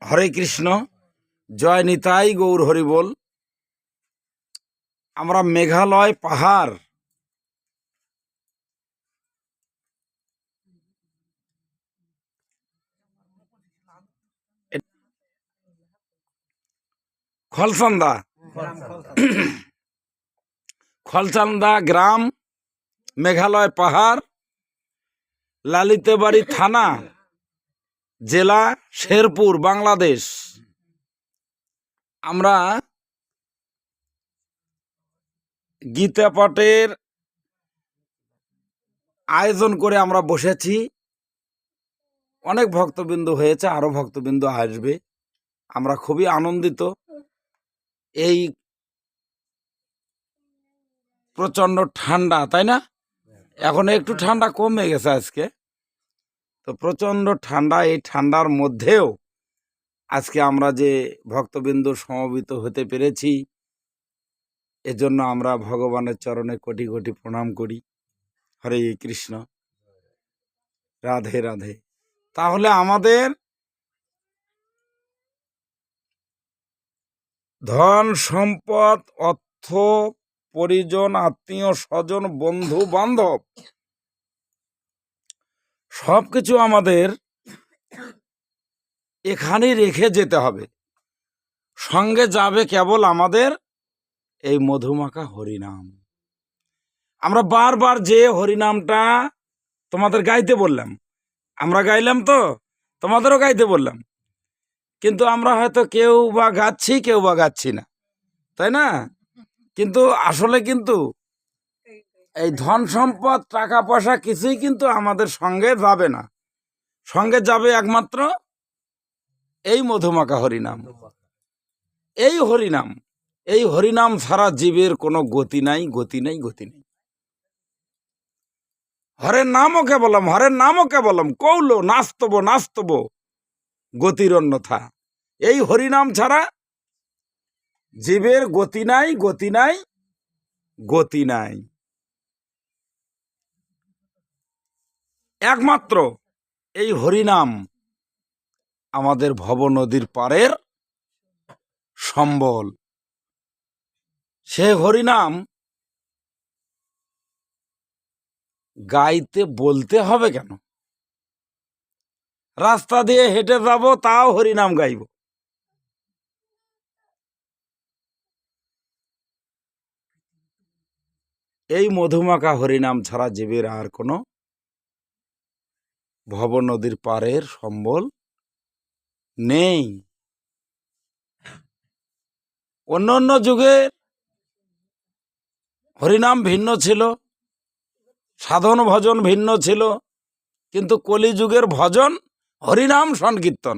হরে কৃষ্ণ, জয় নিতাই গৌর হরি বল। আমরা মেঘালয় পাহাড় খলসান্দা খলসান্দা গ্রাম, মেঘালয় পাহাড়, লালিতেবাড়ি থানা, জেলা শেরপুর, বাংলাদেশ। আমরা গীতা পাঠের আয়োজন করে আমরা বসেছি। অনেক ভক্তবৃন্দ হয়েছে, আরো ভক্তবৃন্দ আসবে। আমরা খুবই আনন্দিত। এই প্রচন্ড ঠান্ডা, তাই না? এখন একটু ঠান্ডা কমে গেছে আজকে, তো প্রচন্ড ঠান্ডা। এই ঠান্ডার মধ্যেও আজকে আমরা যে ভক্তবৃন্দ সমবেত হতে পেরেছি, এজন্য আমরা ভগবানের চরণে কোটি কোটি প্রণাম করি। হরে কৃষ্ণ, রাধে রাধে। তাহলে আমাদের ধন সম্পদ, অর্থ, পরিজন, আত্মীয় স্বজন, বন্ধু বান্ধব সবকিছু আমাদের এখানেই রেখে যেতে হবে। সঙ্গে যাবে কেবল আমাদের এই মধুমাখা হরিনাম। আমরা বারবার যে হরিনামটা তোমাদের গাইতে বললাম, আমরা গাইলাম, তো তোমাদেরও গাইতে বললাম, কিন্তু আমরা হয়তো কেউ বা গাচ্ছি, কেউ বা গাচ্ছি না, তাই না? কিন্তু আসলে কিন্তু এই ধন সম্পদ, টাকা পয়সা কিছুই কিন্তু আমাদের সঙ্গে যাবে না। সঙ্গে যাবে একমাত্র এই মধুমাখা হরিনাম। এই হরিনাম, এই হরিনাম ছাড়া জীবের কোনো গতি নাই, গতি নাই, গতি নেই। হরের নামও কেবলম, হরের নামও কেবলম, কৌল নাস্তব নাস্তব গতির অন্যথা। এই হরিনাম ছাড়া জীবের গতি নাই, গতি নাই, গতি নাই। একমাত্র এই হরিনাম আমাদের ভব নদীর পারের সম্বল। সে হরিনাম গাইতে বলতে হবে কেন? রাস্তা দিয়ে হেঁটে যাব, তাও হরিনাম গাইব। এই মধুমাখা হরিনাম ছাড়া জীবের আর কোনো ভব নদীর পারের সম্বল নেই। অন্য অন্য যুগে হরিনাম ভিন্ন ছিল, সাধন ভজন ভিন্ন ছিল, কিন্তু কলিযুগের ভজন হরিনাম সংকীর্তন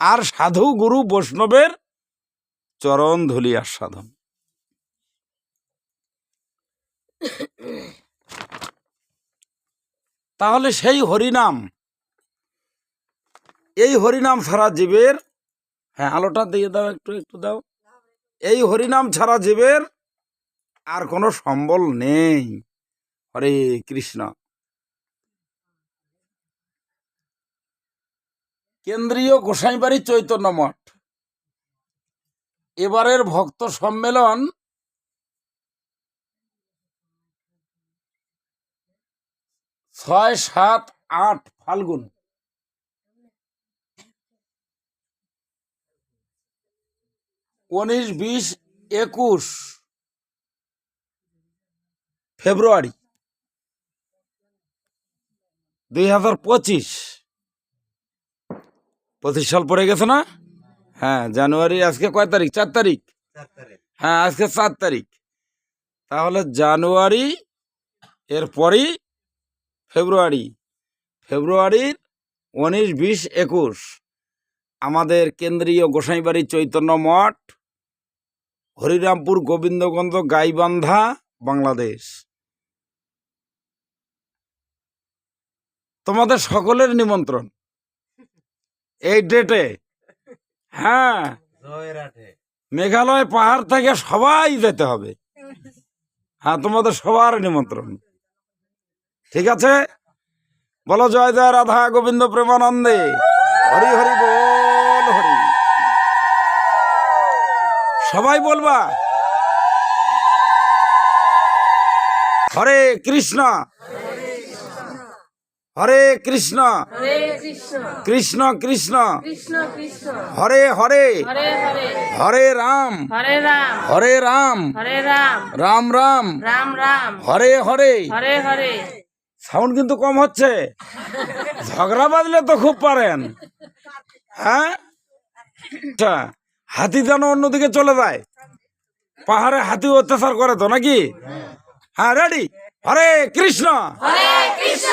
আর সাধু গুরু বৈষ্ণবের চরণ ধুলি আস্বাদন। তাহলে সেই হরিনাম, এই হরিনাম ছাড়া জীবের, হ্যাঁ আলোটা দিয়ে দাও, একটু একটু দাও। এই হরিনাম ছাড়া জীবের আর কোনো সম্বল নেই। হরে কৃষ্ণ। কেন্দ্রীয় গোসাইবাড়ি চৈতন্য মঠ এবারের ভক্ত সম্মেলন 6, 7, 8 ফাল্গুন, 19, 20, 21 ফেব্রুয়ারি 2025। 25 সাল পড়ে গেছে না? হ্যাঁ, জানুয়ারি আজকে কয় তারিখ? 4 তারিখ। হ্যাঁ, আজকে 4 তারিখ। তাহলে জানুয়ারি, এরপরই ফেব্রুয়ারি, ফেব্রুয়ারির 19, 20, 21 আমাদের কেন্দ্রীয় গোসাইবাড়ি চৈতন্য মঠ, হরিরামপুর, গোবিন্দগঞ্জ, গাইবান্ধা, বাংলাদেশ। তোমাদের সকলের নিমন্ত্রণ এই ডেটে। হ্যাঁ, মেঘালয় পাহাড় থেকে সবাই যেতে হবে। হ্যাঁ, তোমাদের সবার নিমন্ত্রণ। ঠিক আছে, বলো জয় জয় রাধা গোবিন্দ প্রেমানন্দে। হরি হরি বল, সবাই বলবা হরে কৃষ্ণ হরে কৃষ্ণ হরে কৃষ্ণ কৃষ্ণ কৃষ্ণ কৃষ্ণ কৃষ্ণ হরে হরে হরে হরে হরে রাম হরে রাম হরে রাম হরে রাম রাম রাম রাম রাম হরে হরে হরে হরে। সাউন্ড কিন্তু কম হচ্ছে, ঝগড়া বাঁধলে তো খুব পারেন। হ্যাঁ, আচ্ছা, হাতি যেন অন্যদিকে চলে যায়, পাহাড়ে হাতি অত্যাচার করে তো নাকি? হ্যাঁ, রেডি। হরে কৃষ্ণ হরে কৃষ্ণ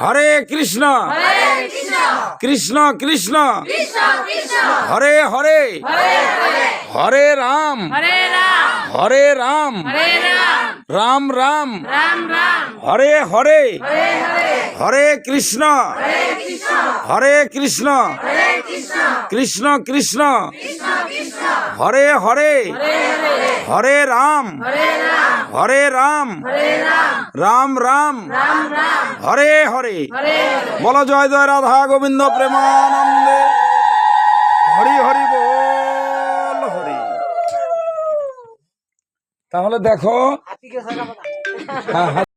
হরে কৃষ্ণ হরে কৃষ্ণ কৃষ্ণ কৃষ্ণ কৃষ্ণ কৃষ্ণ হরে হরে হরে হরে হরে রাম হরে রাম হরে রাম হরে রাম রাম রাম রাম রাম হরে হরে হরে হরে হরে কৃষ্ণ হরে কৃষ্ণ হরে কৃষ্ণ হরে কৃষ্ণ কৃষ্ণ কৃষ্ণ কৃষ্ণ কৃষ্ণ হরে হরে হরে হরে হরে রাম হরে রাম হরে রাম হরে রাম রাম রাম রাম রাম হরে হরে। হরে হরে। বলো জয় জয় রাধা গোবিন্দ প্রেমানন্দে হরি হরি বল হরি। তাহলে দেখো, হ্যাঁ,